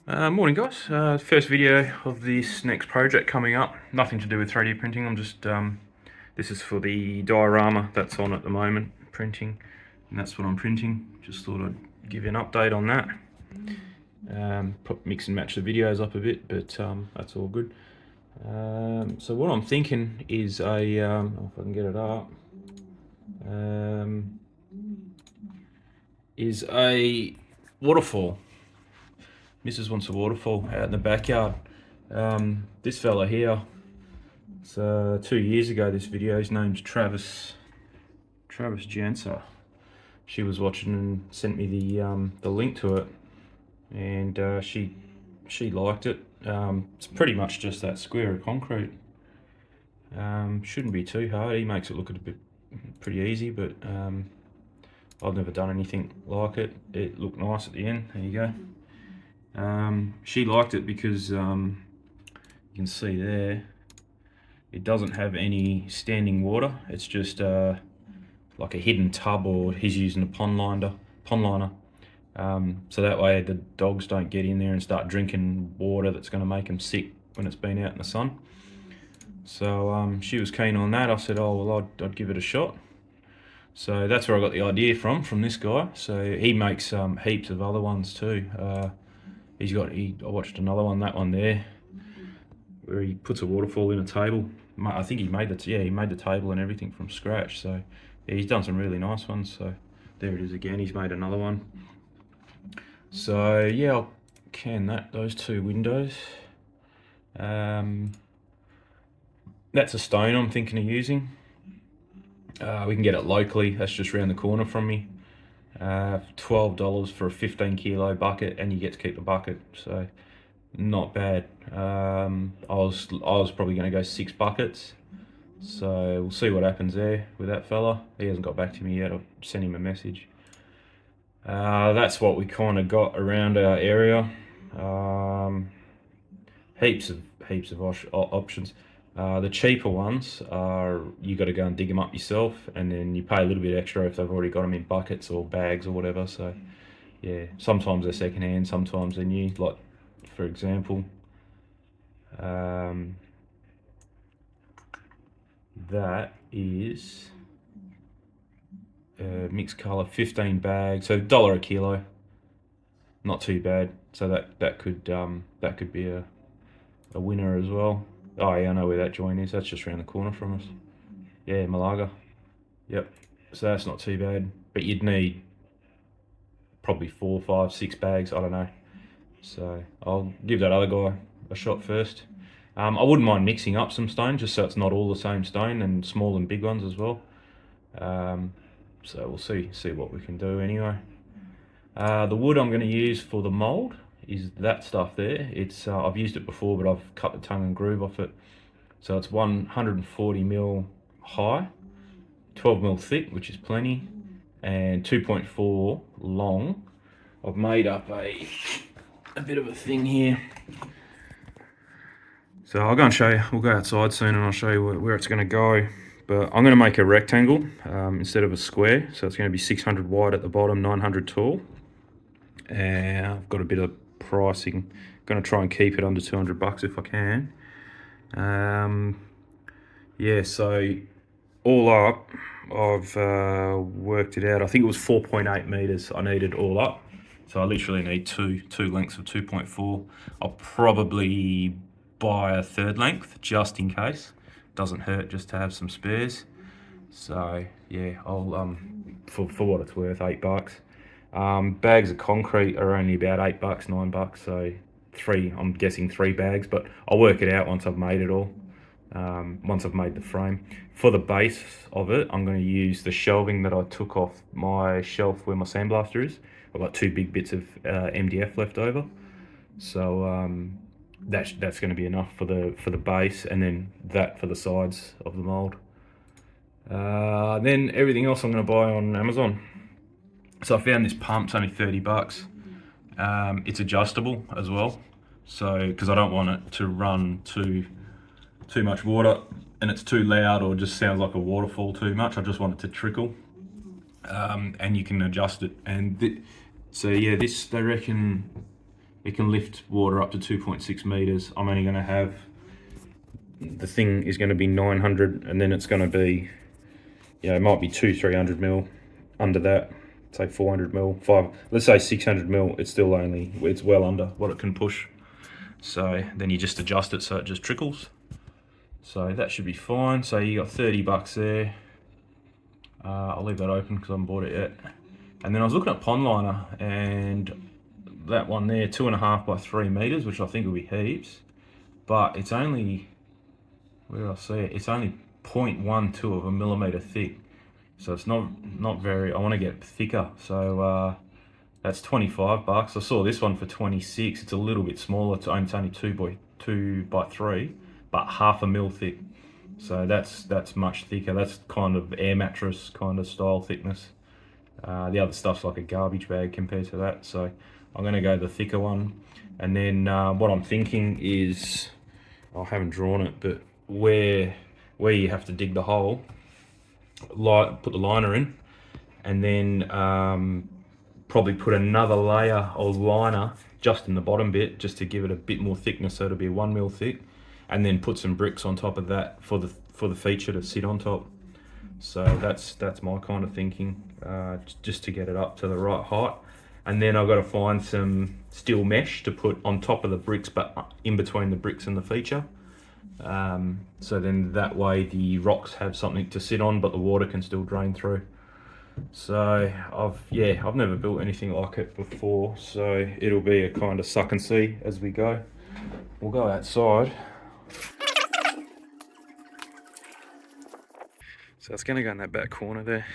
Morning guys, first video of this next project coming up. Nothing to do with 3D printing, I'm just, this is for the diorama that's on at the moment, printing, and that's what I'm printing. Just thought I'd give you an update on that. Mix and match the videos up a bit, but that's all good. So what I'm thinking is if I can get it up, is a waterfall. Mrs. wants a waterfall out in the backyard. This fella here, it's 2 years ago this video, his name's Travis Janser. She was watching and sent me the link to it, and she liked it. It's pretty much just that square of concrete. Shouldn't be too hard. He makes it look a bit pretty easy, but I've never done anything like it. It looked nice at the end. There you go. She liked it because you can see there it doesn't have any standing water. It's just like a hidden tub, or he's using a pond liner. So that way the dogs don't get in there and start drinking water that's going to make them sick when it's been out in the sun. So she was keen on that. I said, oh well, I'd give it a shot. So that's where I got the idea from this guy. So he makes heaps of other ones too. I watched another one, that one there, where he puts a waterfall in a table. I think he made the table and everything from scratch. So yeah, he's done some really nice ones. So there it is again. He's made another one. So yeah, I'll can those two windows. That's a stone I'm thinking of using. We can get it locally. That's just around the corner from me. $12 for a 15 kilo bucket, and you get to keep the bucket, so not bad. I was probably going to go 6 buckets, so we'll see what happens there with that fella. He hasn't got back to me yet. I'll send him a message. That's what we kind of got around our area. Heaps of options. The cheaper ones are you got to go and dig them up yourself, and then you pay a little bit extra if they've already got them in buckets or bags or whatever. So yeah, sometimes they're second hand, sometimes they're new. Like for example, that is mixed color, 15 bags, so $1 a kilo. Not too bad. So that could be a winner as well. Oh yeah, I know where that joint is. That's just around the corner from us. Yeah, Malaga. Yep. So that's not too bad. But you'd need probably 4, 5, 6 bags. I don't know. So I'll give that other guy a shot first. I wouldn't mind mixing up some stone just so it's not all the same stone, and small and big ones as well. So we'll see what we can do anyway. The wood I'm going to use for the mold is that stuff there. It's I've used it before, but I've cut the tongue and groove off it. So it's 140mm high, 12mm thick, which is plenty, and 2.4 long. I've made up a bit of a thing here. So I'll go and show you. We'll go outside soon and I'll show you where it's going to go. But I'm going to make a rectangle instead of a square. So it's going to be 600 wide at the bottom, 900 tall. And I've got a bit of pricing. Going to try and keep it under 200 bucks if I can. Yeah, so all up, I've worked it out. I think it was 4.8 meters I needed all up. So I literally need two lengths of 2.4. I'll probably buy a third length just in case. Doesn't hurt just to have some spares. So yeah, I'll for what it's worth, $8. Bags of concrete are only about $8, $9. So I'm guessing 3 bags, but I'll work it out once I've made it all. Once I've made the frame. For the base of it, I'm going to use the shelving that I took off my shelf where my sandblaster is. I've got 2 big bits of MDF left over, so that's going to be enough for the base, and then that for the sides of the mold. Then everything else I'm going to buy on Amazon. So I found this pump. It's only $30. It's adjustable as well, so because I don't want it to run too much water and it's too loud or just sounds like a waterfall too much. I just want it to trickle, and you can adjust it. And so yeah, this, they reckon it can lift water up to 2.6 meters. I'm only going to have, the thing is going to be 900, and then it's going to be, it might be 300 mil under that, say 400 mil, let's say 600 mil. It's still only, it's well under what it can push. So then you just adjust it so it just trickles. So that should be fine. So you got 30 bucks there. I'll leave that open because I haven't bought it yet. And then I was looking at pond liner, and that one there, 2.5 by 3 meters, which I think will be heaps, but it's only, where did I see it? It's only 0.12 of a millimeter thick. So it's not very, I want to get thicker. So that's 25 bucks. I saw this one for 26. It's a little bit smaller. It's only 2 by 3, but 0.5 mil thick. So that's much thicker. That's kind of air mattress kind of style thickness. The other stuff's like a garbage bag compared to that. So I'm going to go the thicker one. And then what I'm thinking is, I haven't drawn it, but where you have to dig the hole, put the liner in, and then probably put another layer of liner just in the bottom bit, just to give it a bit more thickness, so it'll be 1 mil thick, and then put some bricks on top of that for the feature to sit on top. So that's my kind of thinking, just to get it up to the right height. And then I've got to find some steel mesh to put on top of the bricks, but in between the bricks and the feature. So then that way the rocks have something to sit on, but the water can still drain through. So I've never built anything like it before, so it'll be a kind of suck and see as we go. We'll go outside. So it's going to go in that back corner there.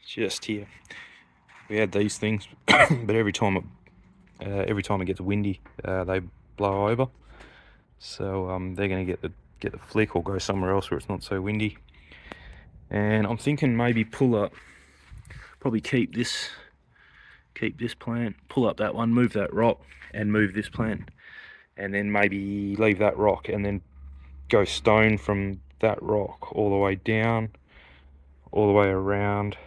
Just here. We had these things, but every time it gets windy, they blow over. So they're going to get the flick, or go somewhere else where it's not so windy. And I'm thinking maybe pull up, probably keep this plant, pull up that one, move that rock, and move this plant, and then maybe leave that rock, and then go stone from that rock all the way down, all the way around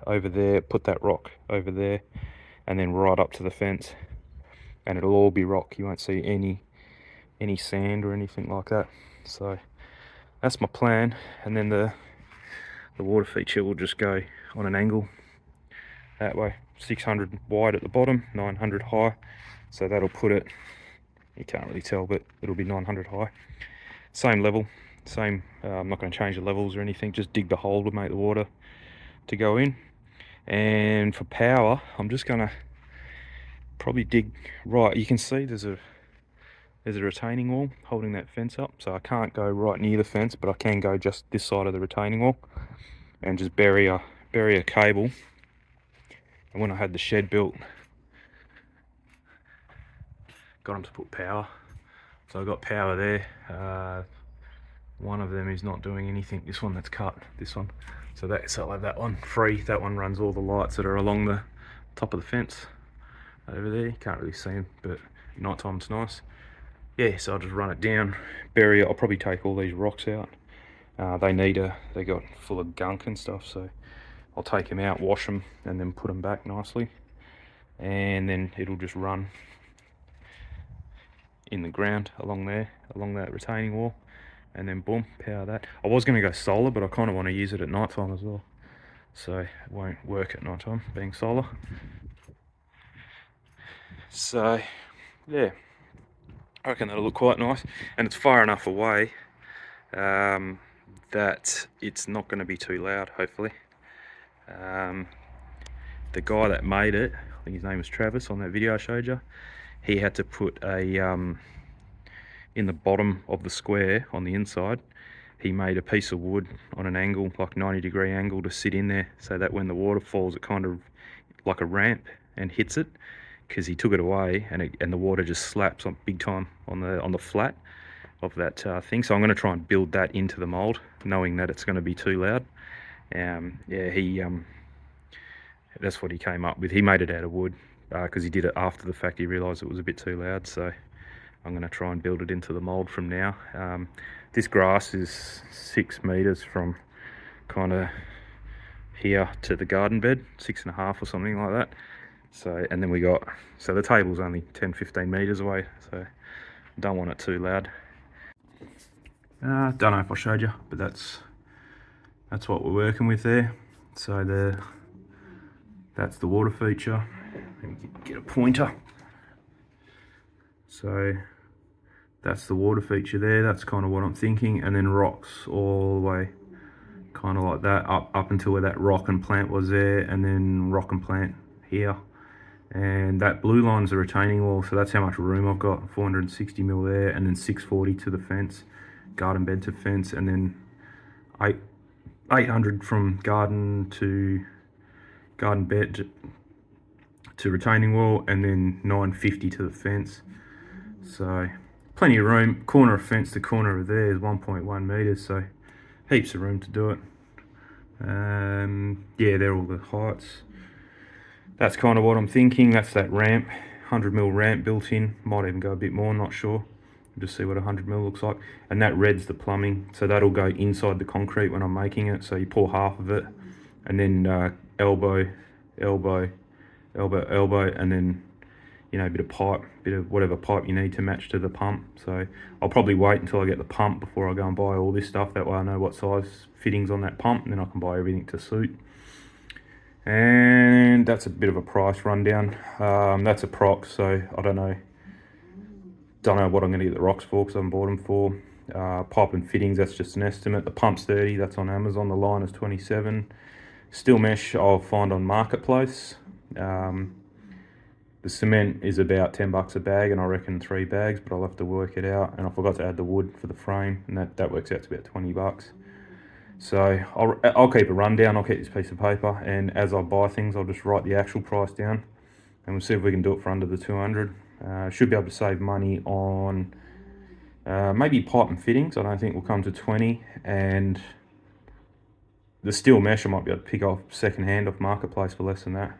over there, put that rock over there, and then right up to the fence, and it'll all be rock. You won't see any sand or anything like that. So that's my plan. And then the water feature will just go on an angle that way, 600 wide at the bottom, 900 high. So that'll put it, you can't really tell, but it'll be 900 high. Same level, same, I'm not going to change the levels or anything, just dig the hole to make the water to go in. And for power, I'm just going to probably dig right, you can see there's a retaining wall holding that fence up, so I can't go right near the fence, but I can go just this side of the retaining wall and just bury a cable. And when I had the shed built, got them to put power, so I got power there. One of them is not doing anything, this one that's cut, this one, so I'll have that one free. That one runs all the lights that are along the top of the fence over there. You can't really see them, but at night time it's nice. Yeah, so I'll just run it down, bury it. I'll probably take all these rocks out. They got full of gunk and stuff, so I'll take them out, wash them, and then put them back nicely. And then it'll just run in the ground along there, along that retaining wall, and then boom, power that. I was going to go solar, but I kind of want to use it at night time as well, so it won't work at night time being solar. So yeah, I reckon that'll look quite nice, and it's far enough away that it's not going to be too loud, hopefully. The guy that made it, I think his name was Travis, on that video I showed you, he had to put a in the bottom of the square on the inside, he made a piece of wood on an angle, like 90-degree angle, to sit in there, so that when the water falls, it kind of like a ramp and hits it, because he took it away and the water just slaps on big time on the flat of that thing. So I'm going to try and build that into the mold, knowing that it's going to be too loud. Yeah, that's what he came up with. He made it out of wood because he did it after the fact. He realised it was a bit too loud, so I'm going to try and build it into the mold from now. This grass is 6 meters from kind of here to the garden bed, 6.5 or something like that. So, and then we got, so the table's only 10-15 meters away, so don't want it too loud. Don't know if I showed you, but that's what we're working with there. So that's the water feature. Let me get a pointer. So that's the water feature there. That's kind of what I'm thinking, and then rocks all the way, kind of like that, up until where that rock and plant was there, and then rock and plant here. And that blue line's the retaining wall, so that's how much room I've got. 460 mil there, and then 640 to the fence, garden bed to fence, and then 800 from garden bed to retaining wall, and then 950 to the fence. So plenty of room. Corner of fence to corner of there is 1.1 meters, so heaps of room to do it. Yeah, they're all the heights. That's kind of what I'm thinking. That's that ramp, 100 mil ramp built in. Might even go a bit more, not sure. Just see what 100 mil looks like. And that red's the plumbing, so that'll go inside the concrete when I'm making it. So you pour half of it, and then elbow, and then, you know, a bit of pipe, bit of whatever pipe you need to match to the pump. So I'll probably wait until I get the pump before I go and buy all this stuff. That way I know what size fittings on that pump, and then I can buy everything to suit. And that's a bit of a price rundown. That's a prox, so I don't know what I'm going to get the rocks for, because I haven't bought them for. Pipe and fittings, that's just an estimate. The pump's 30, that's on Amazon. The line is 27. Steel mesh I'll find on Marketplace. The cement is about $10 a bag, and I reckon 3 bags, but I'll have to work it out. And I forgot to add the wood for the frame, and that works out to about $20. So I'll keep a rundown. I'll keep this piece of paper, and as I buy things, I'll just write the actual price down, and we'll see if we can do it for under the 200. Should be able to save money on maybe pipe and fittings. I don't think we'll come to 20, and the steel mesh I might be able to pick off second hand off Marketplace for less than that.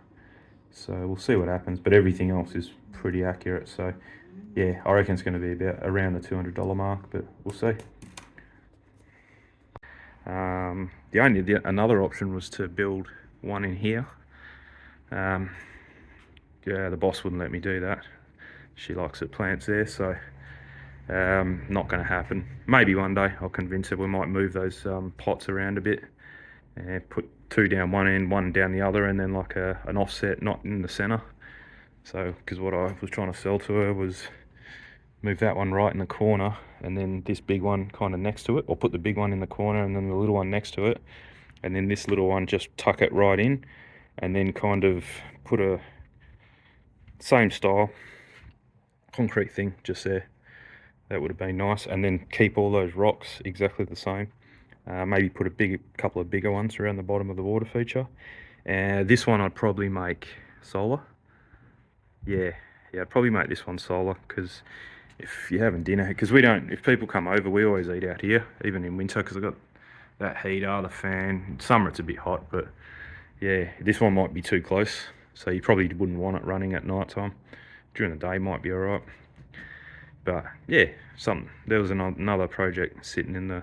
So we'll see what happens, but everything else is pretty accurate. So yeah, I reckon it's going to be about around the $200 mark, but we'll see. Another option was to build one in here. Yeah, the boss wouldn't let me do that. She likes her plants there, so not going to happen. Maybe one day I'll convince her. We might move those pots around a bit and put 2 down one end, 1 down the other, and then like an offset, not in the center. So, because what I was trying to sell to her was move that one right in the corner, and then this big one kind of next to it, or put the big one in the corner and then the little one next to it, and then this little one just tuck it right in, and then kind of put a same style concrete thing just there. That would have been nice, and then keep all those rocks exactly the same. Maybe put a couple of bigger ones around the bottom of the water feature. This one I'd probably make solar. Yeah, I'd probably make this one solar, because if you're having dinner, because if people come over, we always eat out here, even in winter, because I've got that heater, the fan. In summer it's a bit hot, but yeah, this one might be too close, so you probably wouldn't want it running at night time. During the day might be alright. But yeah, there was another project sitting in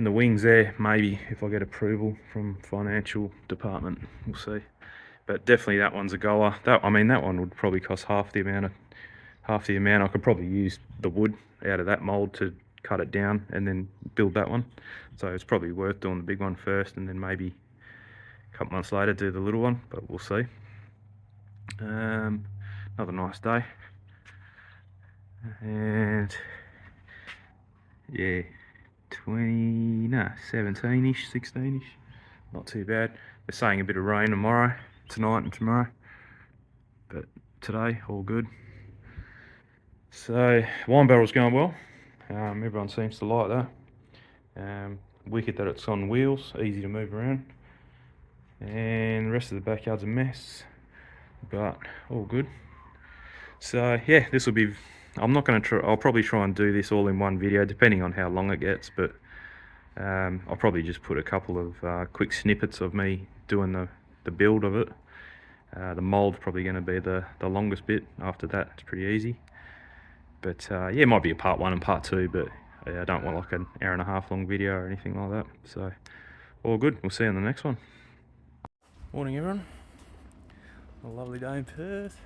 the wings there. Maybe if I get approval from financial department, we'll see. But definitely that one's a goer. That one would probably cost half the amount. I could probably use the wood out of that mold to cut it down and then build that one. So it's probably worth doing the big one first, and then maybe a couple months later do the little one, but we'll see. Another nice day. And yeah, 17-ish, 16-ish, not too bad. They're saying a bit of rain tonight and tomorrow, but today all good. So wine barrel's going well. Everyone seems to like that. Wicked that it's on wheels, easy to move around, and the rest of the backyard's a mess, but all good. So yeah, this will be, I'll probably try and do this all in one video, depending on how long it gets, but I'll probably just put a couple of quick snippets of me doing the build of it. The mold's probably going to be the longest bit. After that, it's pretty easy. But yeah, it might be a part 1 and part 2, but I don't want like an hour-and-a-half long video or anything like that. So all good. We'll see you in the next one. Morning, everyone. A lovely day in Perth.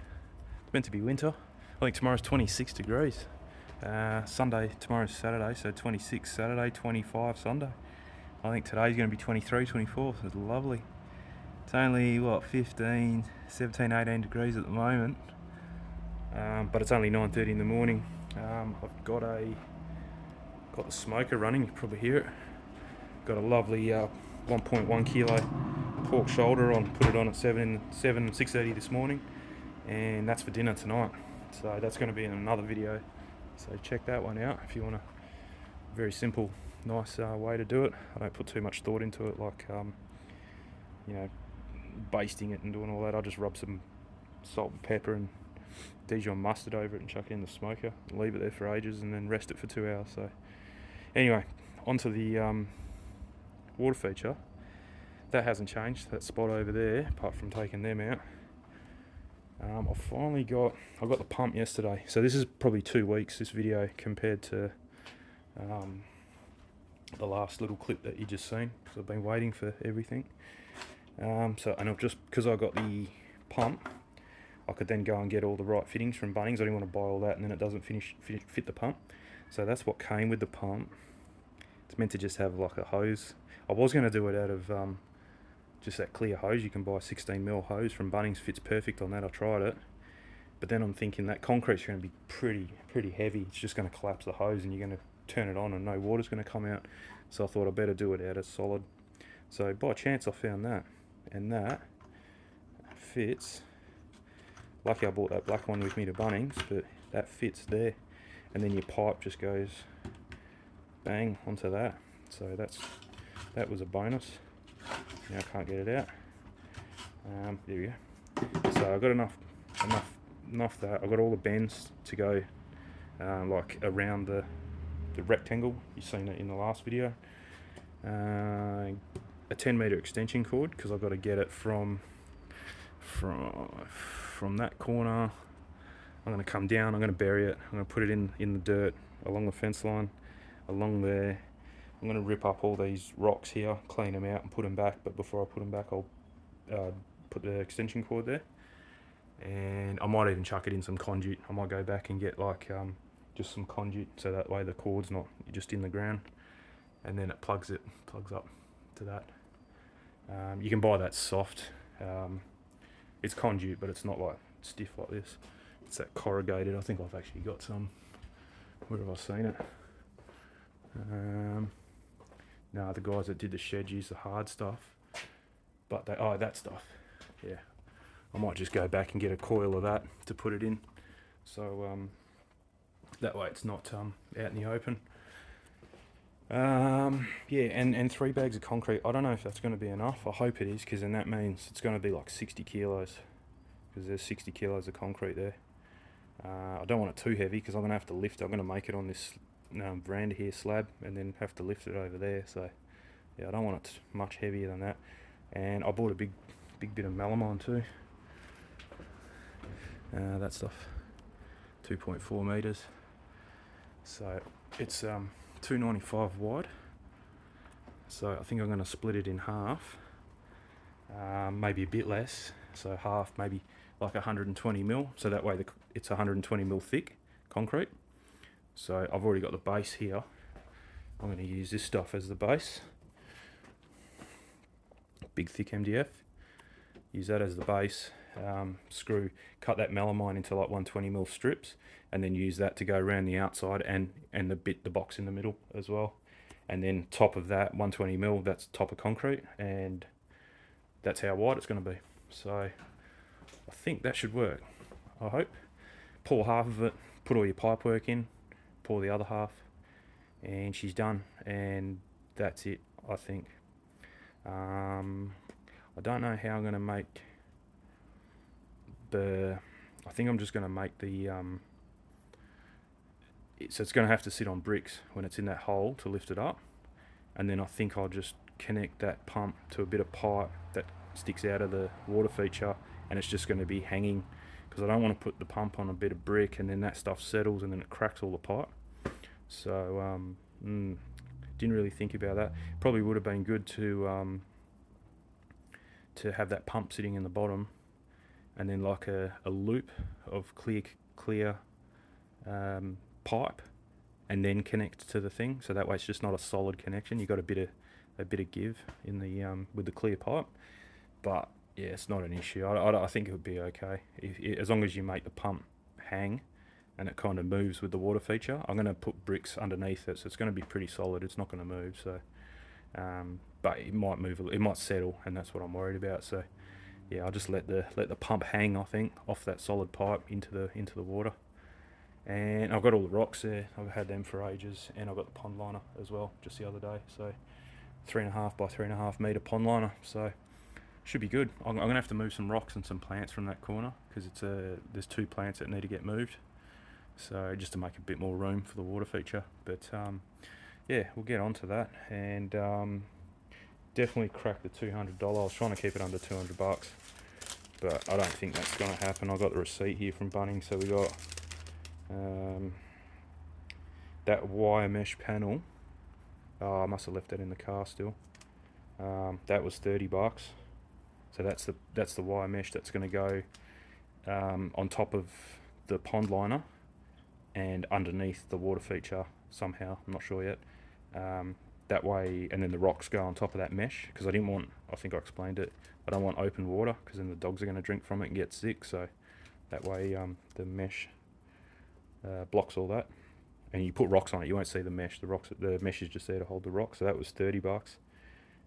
It's meant to be winter. I think tomorrow's 26 degrees. Sunday, tomorrow's Saturday, so 26 Saturday, 25 Sunday. I think today's going to be 23, 24, so it's lovely. It's only, what, 15, 17, 18 degrees at the moment, but it's only 9:30 in the morning. I've got the smoker running, you can probably hear it. Got a lovely 1.1 kilo pork shoulder on, put it on at 6:30 this morning, and that's for dinner tonight. So that's going to be in another video, so check that one out if you want a very simple, nice way to do it. I don't put too much thought into it, like you know, basting it and doing all that. I just rub some salt and pepper and Dijon mustard over it and chuck it in the smoker and leave it there for ages and then rest it for 2 hours. So anyway, onto the water feature. That hasn't changed, that spot over there, apart from taking them out. I got the pump yesterday, so this is probably 2 weeks, this video, compared to the last little clip that you just seen, because I've been waiting for everything. And I've just, because I got the pump, I could then go and get all the right fittings from Bunnings. I didn't want to buy all that and then it doesn't fit the pump. So that's what came with the pump. It's meant to just have like a hose. I was going to do it out of just that clear hose. You can buy a 16mm hose from Bunnings, fits perfect on that. I tried it, but then I'm thinking that concrete's going to be pretty heavy. It's just going to collapse the hose and you're going to turn it on and no water's going to come out. So I thought I'd better do it out of solid. So by chance I found that, and that fits. Lucky I bought that black one with me to Bunnings, but that fits there, and then your pipe just goes bang onto that. So that was a bonus. Now I can't get it out. There we go. So I got enough that I got all the bends to go like around the rectangle. You've seen it in the last video. A 10-meter extension cord, because I've got to get it from that corner. I'm going to come down, I'm going to bury it, I'm going to put it in the dirt along the fence line, along there. I'm going to rip up all these rocks here, clean them out and put them back, but before I put them back I'll put the extension cord there, and I might even chuck it in some conduit. I might go back and get like just some conduit, so that way the cord's not just in the ground, and then it plugs up to that. You can buy that soft. It's conduit, but it's not like stiff like this. It's that corrugated. I think I've actually got some. Where have I seen it? No, the guys that did the shed use the hard stuff. But that stuff. Yeah. I might just go back and get a coil of that to put it in. So that way it's not out in the open. Yeah, and 3 bags of concrete. I don't know if that's going to be enough. I hope it is, because then that means it's going to be like 60 kilos, because there's 60 kilos of concrete there. I don't want it too heavy, because I'm going to have to lift it. I'm going to make it on this veranda here slab and then have to lift it over there. So yeah, I don't want it much heavier than that. And I bought a big bit of melamine too. That stuff, 2.4 meters. So it's 295 wide, so I think I'm going to split it in half, maybe a bit less, so half, maybe like 120mm, so that way it's 120mm thick concrete. So I've already got the base here. I'm going to use this stuff as the base, big thick MDF, use that as the base, cut that melamine into like 120mm strips, and then use that to go around the outside and the box in the middle as well. And then top of that 120mm, that's top of concrete, and that's how wide it's going to be. So I think that should work, I hope. Pour half of it, put all your pipe work in, pour the other half, and she's done, and that's it, I think. I don't know how I'm going to make I think I'm just going to make the so it's going to have to sit on bricks when it's in that hole to lift it up, and then I think I'll just connect that pump to a bit of pipe that sticks out of the water feature, and it's just going to be hanging, because I don't want to put the pump on a bit of brick and then that stuff settles and then it cracks all the pipe. So didn't really think about that. Probably would have been good to have that pump sitting in the bottom and then like a loop of clear pipe, and then connect to the thing. So that way it's just not a solid connection. You got a bit of give in the with the clear pipe. But yeah, it's not an issue. I think it would be okay as long as you make the pump hang and it kind of moves with the water feature. I'm going to put bricks underneath it, so it's going to be pretty solid. It's not going to move. So, but it might move. It might settle, and that's what I'm worried about. So, yeah, I'll just let the pump hang. I think off that solid pipe into the water. And I've got all the rocks there. I've had them for ages, and I've got the pond liner as well, just the other day. So, 3.5 by 3.5 meter pond liner. So, should be good. I'm gonna have to move some rocks and some plants from that corner because there's 2 plants that need to get moved. So just to make a bit more room for the water feature. But yeah, we'll get onto that, and definitely crack the $200. I was trying to keep it under $200, but I don't think that's gonna happen. I got the receipt here from Bunnings, so we got that wire mesh panel. I must have left that in the car still. That was $30. So that's the wire mesh that's going to go on top of the pond liner and underneath the water feature somehow. I'm not sure yet. That way, and then the rocks go on top of that mesh, because I think I explained it, I don't want open water because then the dogs are going to drink from it and get sick. So that way the mesh blocks all that. And you put rocks on it, you won't see the mesh. The mesh is just there to hold the rock. So that was $30.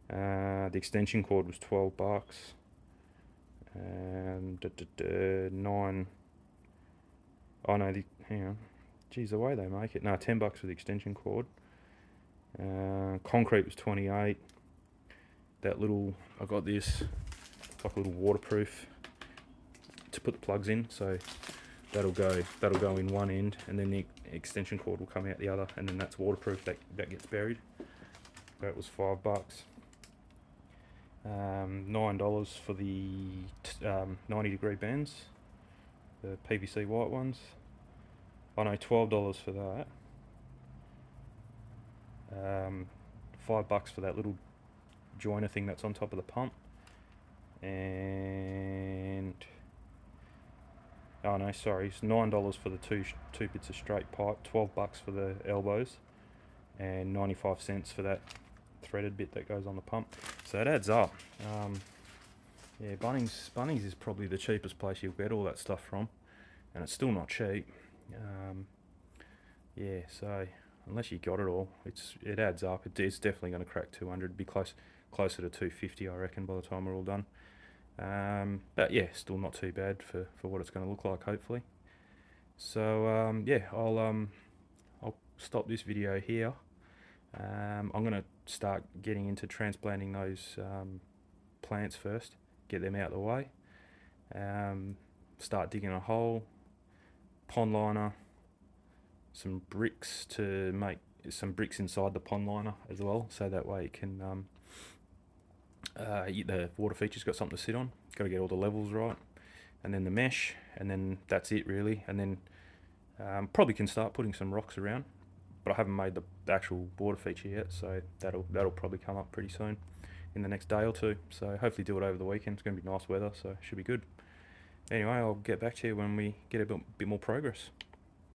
The extension cord was $12, and 9. Oh no, hang on. Geez, the way they make it. No, $10 for the extension cord. Concrete was 28. That little, I got this like a little waterproof to put the plugs in. So that'll go in one end, and then the extension cord will come out the other, and then that's waterproof. That gets buried. That was $5. $9 for the 90-degree bends, the PVC white ones. I know $12 for that. $5 for that little joiner thing that's on top of the pump, and oh no, sorry, it's $9 for the two bits of straight pipe, $12 for the elbows, and 95 cents for that threaded bit that goes on the pump. So it adds up. Yeah, Bunnings is probably the cheapest place you'll get all that stuff from, and it's still not cheap. Yeah, so unless you got it all, it adds up. It's definitely going to crack 200. Be closer to 250, I reckon, by the time we're all done. But yeah, still not too bad for what it's going to look like, hopefully. So yeah, I'll stop this video here. I'm going to start getting into transplanting those plants first, get them out of the way, start digging a hole, pond liner, some bricks to make some bricks inside the pond liner as well, so that way it can the water feature's got something to sit on. Got to get all the levels right, and then the mesh, and then that's it really. And then probably can start putting some rocks around, but I haven't made the actual water feature yet, so that'll probably come up pretty soon in the next day or two. So hopefully do it over the weekend. It's going to be nice weather, so it should be good. Anyway, I'll get back to you when we get a bit more progress.